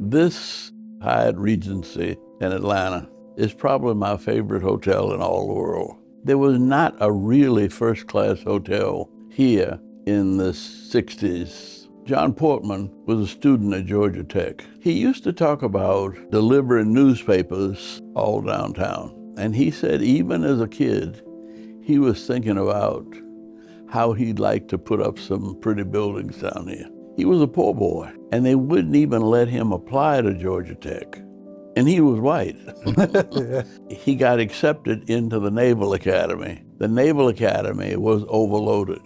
This Hyatt Regency in Atlanta is probably my favorite hotel in all the world. There was not a really first-class hotel here in the 60s. John Portman was a student at Georgia Tech. He used to talk about delivering newspapers all downtown. And he said even as a kid, he was thinking about how he'd like to put up some pretty buildings down here. He was a poor boy, and they wouldn't even let him apply to Georgia Tech. And he was white. He got accepted into the Naval Academy. The Naval Academy was overloaded.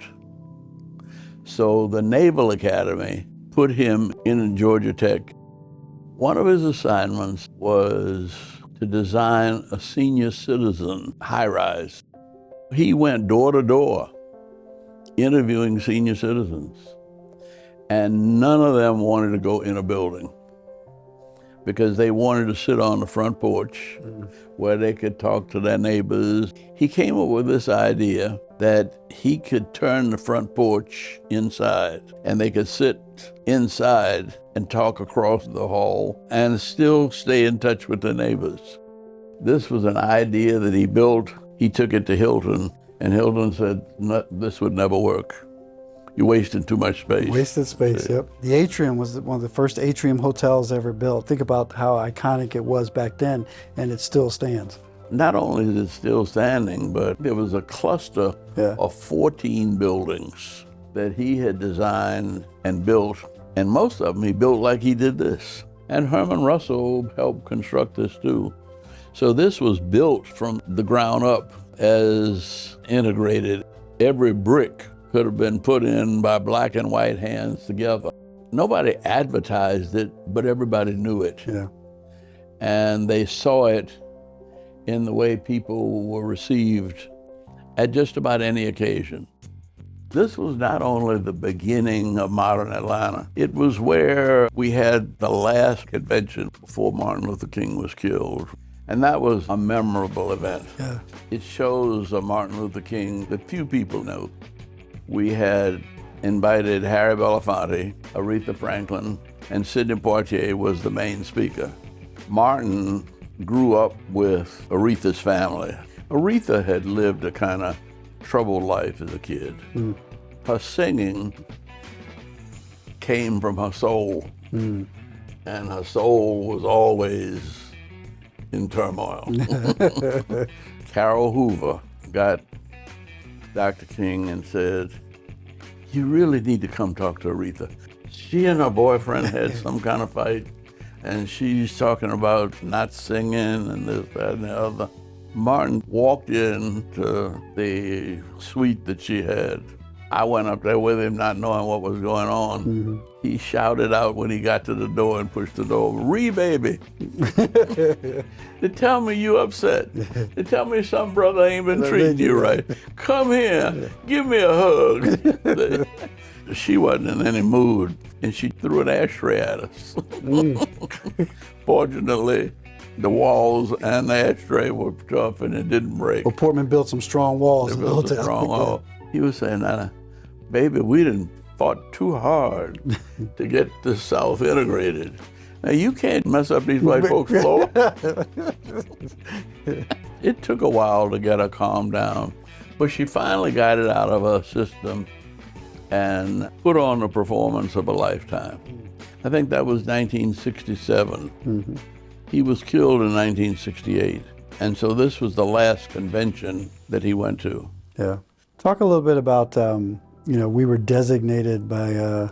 So the Naval Academy put him in Georgia Tech. One of his assignments was to design a senior citizen high-rise. He went door to door interviewing senior citizens, and none of them wanted to go in a building because they wanted to sit on the front porch where they could talk to their neighbors. He came up with this idea that he could turn the front porch inside, and they could sit inside and talk across the hall and still stay in touch with their neighbors. This was an idea that he built. He took it to Hilton, and Hilton said, no, this would never work. You're wasting too much space. Wasted space, yep. The atrium was one of the first atrium hotels ever built. Think about how iconic it was back then, and it still stands. Not only is it still standing, but there was a cluster of 14 buildings that he had designed and built, and most of them he built like he did this. And Herman Russell helped construct this too. So this was built from the ground up as integrated. Every brick could have been put in by black and white hands together. Nobody advertised it, but everybody knew it. Yeah. And they saw it in the way people were received at just about any occasion. This was not only the beginning of modern Atlanta, it was where we had the last convention before Martin Luther King was killed. And that was a memorable event. Yeah. It shows a Martin Luther King that few people know. We had invited Harry Belafonte, Aretha Franklin, and Sidney Poitier was the main speaker. Martin grew up with Aretha's family. Aretha had lived a kind of troubled life as a kid. Her singing came from her soul, and her soul was always in turmoil. Carol Hoover got Dr. King and said, you really need to come talk to Aretha. She and her boyfriend had some kind of fight, and she's talking about not singing and this, that, and the other. Martin walked into the suite that she had. I went up there with him not knowing what was going on. He shouted out when he got to the door and pushed the door over, Ree, baby. They tell me you upset. They tell me some brother ain't been treating you right. Come here, give me a hug. She wasn't in any mood, and she threw an ashtray at us. Fortunately, the walls and the ashtray were tough and it didn't break. Well, Portman built some strong walls in the Built a hotel. strong wall. He was saying, Nana, baby, we done fought too hard to get the South integrated. Now you can't mess up these white folks' floor. It took a while to get her calmed down, but she finally got it out of her system and put on a performance of a lifetime. I think that was 1967. He was killed in 1968, and so this was the last convention that he went to. Yeah. Talk a little bit about, we were designated by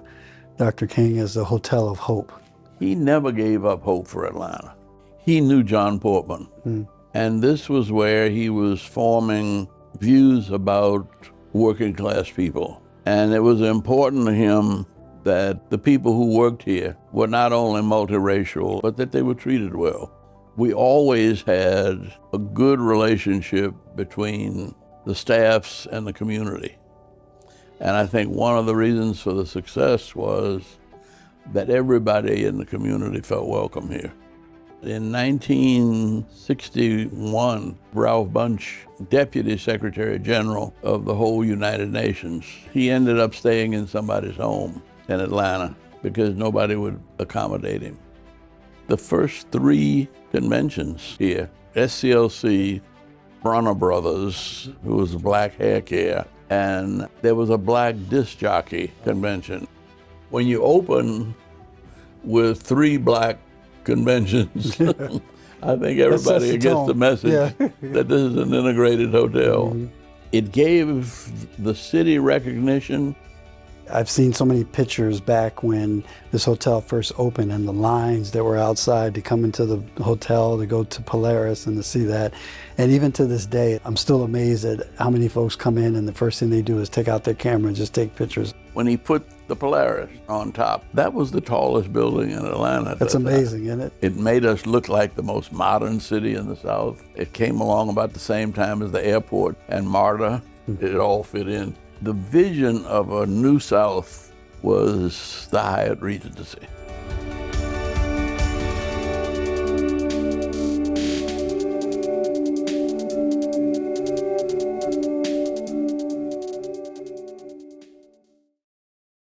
Dr. King as the Hotel of Hope. He never gave up hope for Atlanta. He knew John Portman, and this was where he was forming views about working class people. And it was important to him that the people who worked here were not only multiracial, but that they were treated well. We always had a good relationship between the staffs and the community. And I think one of the reasons for the success was that everybody in the community felt welcome here. In 1961, Ralph Bunche, Deputy Secretary General of the whole United Nations, he ended up staying in somebody's home in Atlanta because nobody would accommodate him. The first 3 conventions here, SCLC, Bronner Brothers, who was black hair care, and there was a black disc jockey convention. When you open with 3 black conventions, I think everybody gets the message that this is an integrated hotel. It gave the city recognition. I've seen so many pictures back when this hotel first opened and the lines that were outside to come into the hotel to go to Polaris and to see that. And even to this day, I'm still amazed at how many folks come in and the first thing they do is take out their camera and just take pictures. When he put the Polaris on top, that was the tallest building in Atlanta. That's amazing, isn't it? It made us look like the most modern city in the South. It came along about the same time as the airport and MARTA. It all fit in. The vision of a New South was the Hyatt Regency.